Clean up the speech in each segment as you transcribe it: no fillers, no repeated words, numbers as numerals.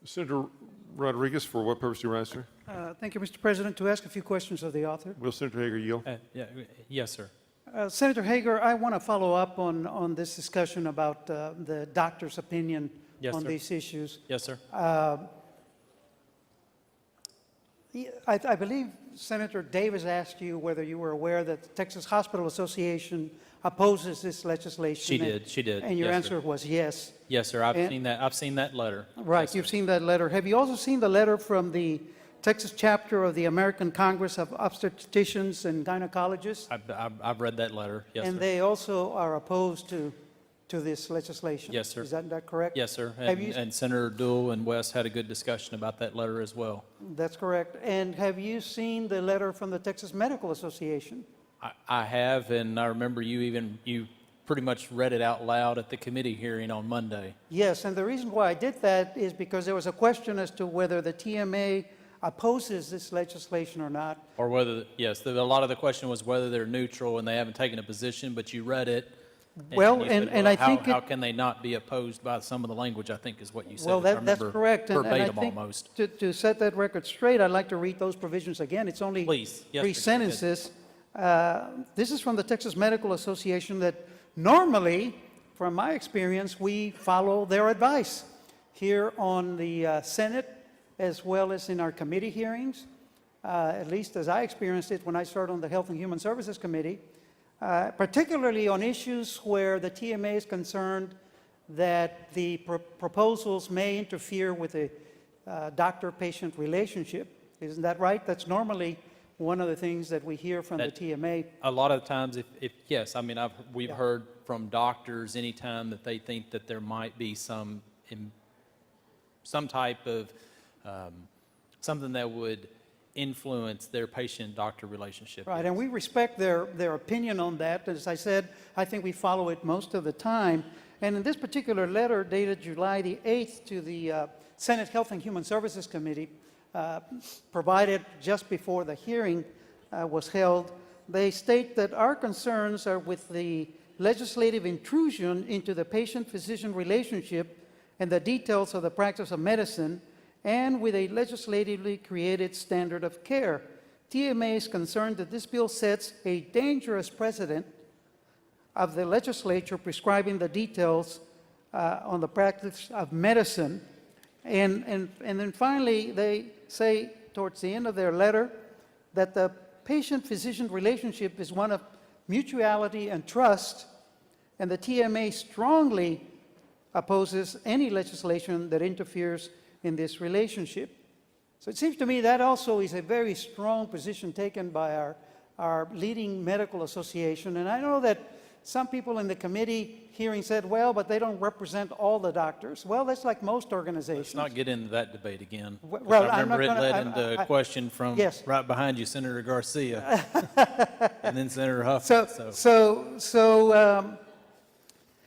Senator Rodríguez, for what purpose do you rise, sir? Thank you, Mr. President. To ask a few questions of the author. Will Senator Hager yield? Yes, sir. Senator Hager, I want to follow up on this discussion about the doctor's opinion Yes, on sir. these issues. Yes, sir. I believe Senator Davis asked you whether you were aware that the Texas Hospital Association opposes this legislation. She did. And your Yes, answer sir. was yes. Yes, sir. I've seen that letter. Right, Yes, you've sir. seen that letter. Have you also seen the letter from the Texas chapter of the American Congress of Obstetricians and Gynecologists? I've read that letter. Yes, And sir. they also are opposed to this legislation? Yes, sir. Is that correct? Yes, sir. Have you- And Senator Dewell and West had a good discussion about that letter as well. That's correct. And have you seen the letter from the Texas Medical Association? I have, and I remember you pretty much read it out loud at the committee hearing on Monday. Yes, and the reason why I did that is because there was a question as to whether the TMA opposes this legislation or not. Or whether, yes, a lot of the question was whether they're neutral and they haven't taken a position, but you read it. Well, you said, and I think how can they not be opposed by some of the language, I think is what you said. Well, if I that's remember correct. And I Verbatim think almost. to set that record straight, I'd like to read those provisions again. It's only Please. Yes, three sir. Go ahead. sentences. This is from the Texas Medical Association that normally, from my experience, we follow their advice here on the Senate as well as in our committee hearings, at least as I experienced it when I served on the Health and Human Services Committee, particularly on issues where the TMA is concerned that the proposals may interfere with the doctor-patient relationship. Isn't that right? That's normally one of the things that we hear from the TMA. A lot of times, if yes, I mean, we've Yeah. heard from doctors anytime that they think that there might be some type of something that would influence their patient-doctor relationship. Right, and we respect their opinion on that. As I said, I think we follow it most of the time. And in this particular letter dated July the 8th to the Senate Health and Human Services Committee, provided just before the hearing was held, they state that our concerns are with the legislative intrusion into the patient-physician relationship and the details of the practice of medicine, and with a legislatively created standard of care. TMA is concerned that this bill sets a dangerous precedent of the legislature prescribing the details on the practice of medicine. And then finally, they say towards the end of their letter that the patient-physician relationship is one of mutuality and trust, and the TMA strongly opposes any legislation that interferes in this relationship. So it seems to me that also is a very strong position taken by our leading medical association. And I know that some people in the committee hearing said, well, but they don't represent all the doctors. Well, that's like most organizations. Let's not get into that debate again. 'Cause Well, I I'm not remember it gonna- led into a question from Yes. right behind you, Senator Garcia, and then Senator Huff. So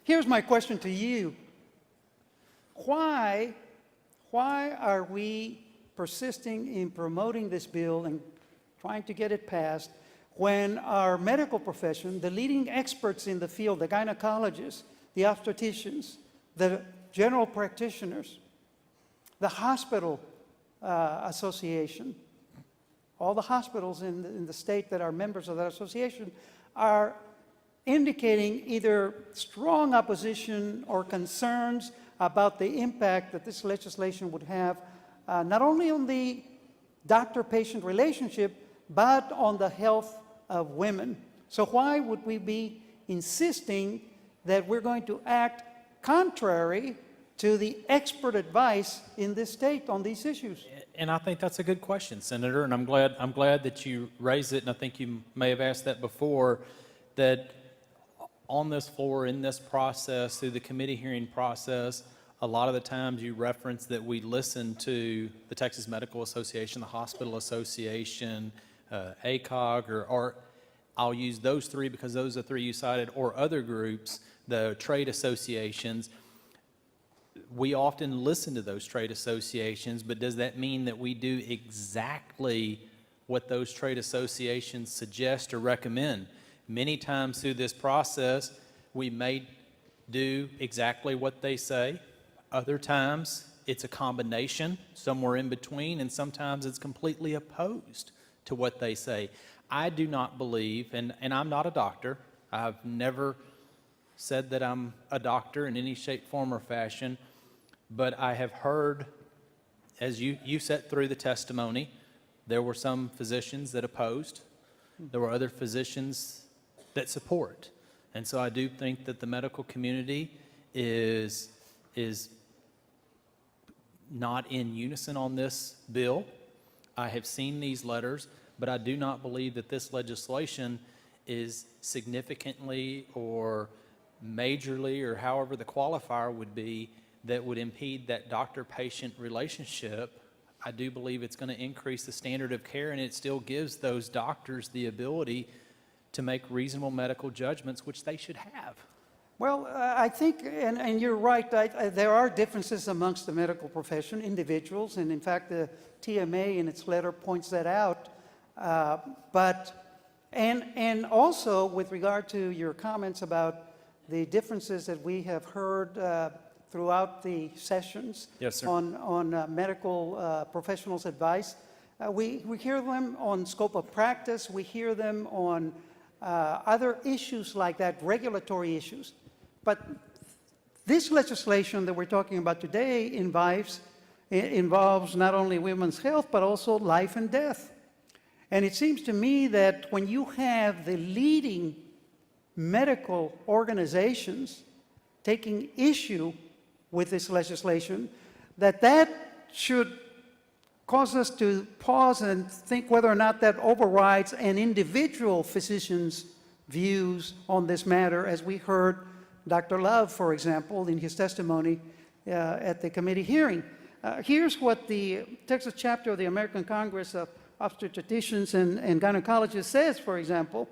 here's my question to you. Why are we persisting in promoting this bill and trying to get it passed when our medical profession, the leading experts in the field, the gynecologists, the obstetricians, the general practitioners, the hospital association, all the hospitals in the state that are members of that association are indicating either strong opposition or concerns about the impact that this legislation would have, not only on the doctor-patient relationship, but on the health of women. So why would we be insisting that we're going to act contrary to the expert advice in this state on these issues? And I think that's a good question, Senator, and I'm glad that you raised it, and I think you may have asked that before, that on this floor, in this process, through the committee hearing process, a lot of the times you reference that we listen to the Texas Medical Association, the Hospital Association, ACOG, or I'll use those three because those are three you cited, or other groups, the trade associations. We often listen to those trade associations, but does that mean that we do exactly what those trade associations suggest or recommend? Many times through this process, we may do exactly what they say. Other times, it's a combination, somewhere in between, and sometimes it's completely opposed to what they say. I do not believe, and I'm not a doctor, I've never said that I'm a doctor in any shape, form, or fashion, but I have heard, as you sat through the testimony, there were some physicians that opposed, there were other physicians that support. And so I do think that the medical community is not in unison on this bill. I have seen these letters, but I do not believe that this legislation is significantly or majorly, or however the qualifier would be, that would impede that doctor-patient relationship. I do believe it's going to increase the standard of care, and it still gives those doctors the ability to make reasonable medical judgments, which they should have. Well, I think, and you're right, there are differences amongst the medical profession, individuals, and in fact, the TMA in its letter points that out. And also with regard to your comments about the differences that we have heard throughout the sessions. Yes, sir. On medical professionals' advice, we hear them on scope of practice, we hear them on other issues like that, regulatory issues. But this legislation that we're talking about today involves not only women's health, but also life and death. And it seems to me that when you have the leading medical organizations taking issue with this legislation, that should cause us to pause and think whether or not that overrides an individual physician's views on this matter, as we heard Dr. Love, for example, in his testimony at the committee hearing. Here's what the Texas chapter of the American Congress of Obstetricians and Gynecologists says, for example,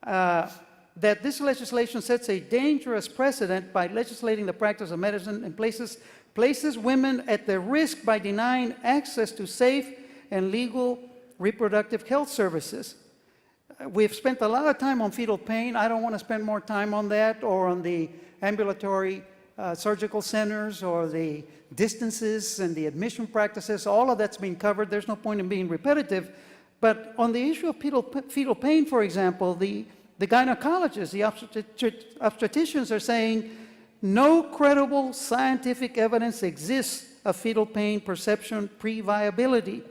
that this legislation sets a dangerous precedent by legislating the practice of medicine and places women at the risk by denying access to safe and legal reproductive health services. We've spent a lot of time on fetal pain. I don't want to spend more time on that, or on the ambulatory surgical centers, or the distances and the admission practices. All of that's been covered. There's no point in being repetitive. But on the issue of fetal pain, for example, the gynecologists, the obstetricians are saying no credible scientific evidence exists of fetal pain perception pre-viability.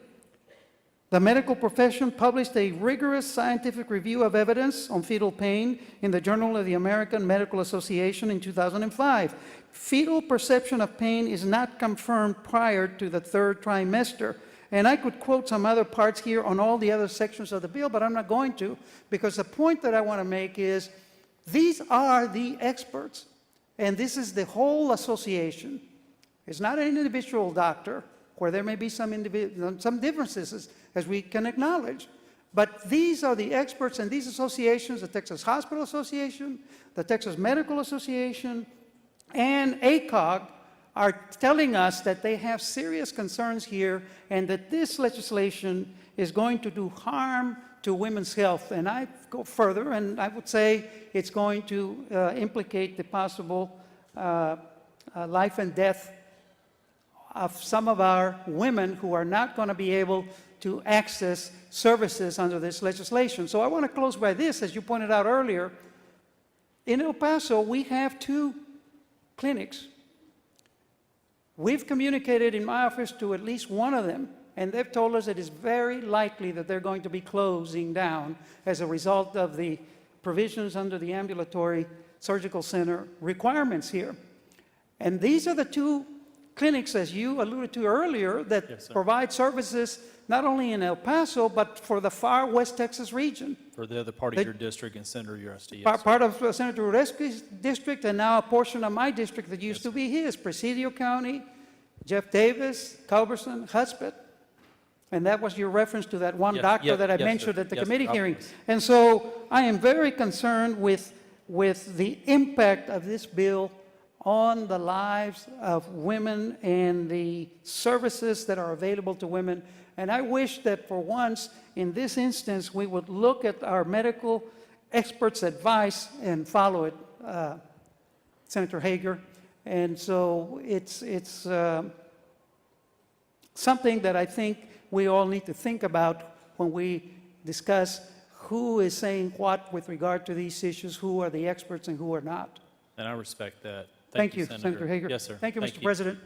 The medical profession published a rigorous scientific review of evidence on fetal pain in the Journal of the American Medical Association in 2005. Fetal perception of pain is not confirmed prior to the third trimester. And I could quote some other parts here on all the other sections of the bill, but I'm not going to, because the point that I want to make is these are the experts, and this is the whole association. It's not an individual doctor, where there may be some differences, as we can acknowledge. But these are the experts, and these associations, the Texas Hospital Association, the Texas Medical Association, and ACOG, are telling us that they have serious concerns here, and that this legislation is going to do harm to women's health. And I go further, and I would say it's going to implicate the possible life and death of some of our women who are not going to be able to access services under this legislation. So I want to close by this. As you pointed out earlier, in El Paso, we have 2 clinics. We've communicated in my office to at least one of them, and they've told us it is very likely that they're going to be closing down as a result of the provisions under the ambulatory surgical center requirements here. And these are the 2 clinics, as you alluded to earlier, that provide services not only in El Paso, but for the far West Texas region. For the other part of your district and Senator Uresti, yes. Part of Senator Uresti's district, and now a portion of my district that used to be his, Presidio County, Jeff Davis, Culberson, Hudspeth. And that was your reference to that one doctor that I mentioned at the committee hearing. And so I am very concerned with the impact of this bill on the lives of women and the services that are available to women. And I wish that for once, in this instance, we would look at our medical experts' advice and follow it, Senator Hager. And so it's something that I think we all need to think about when we discuss who is saying what with regard to these issues, who are the experts and who are not. And I respect that. Thank you, Senator Hager. Yes, sir. Thank you, Thank Mr. President.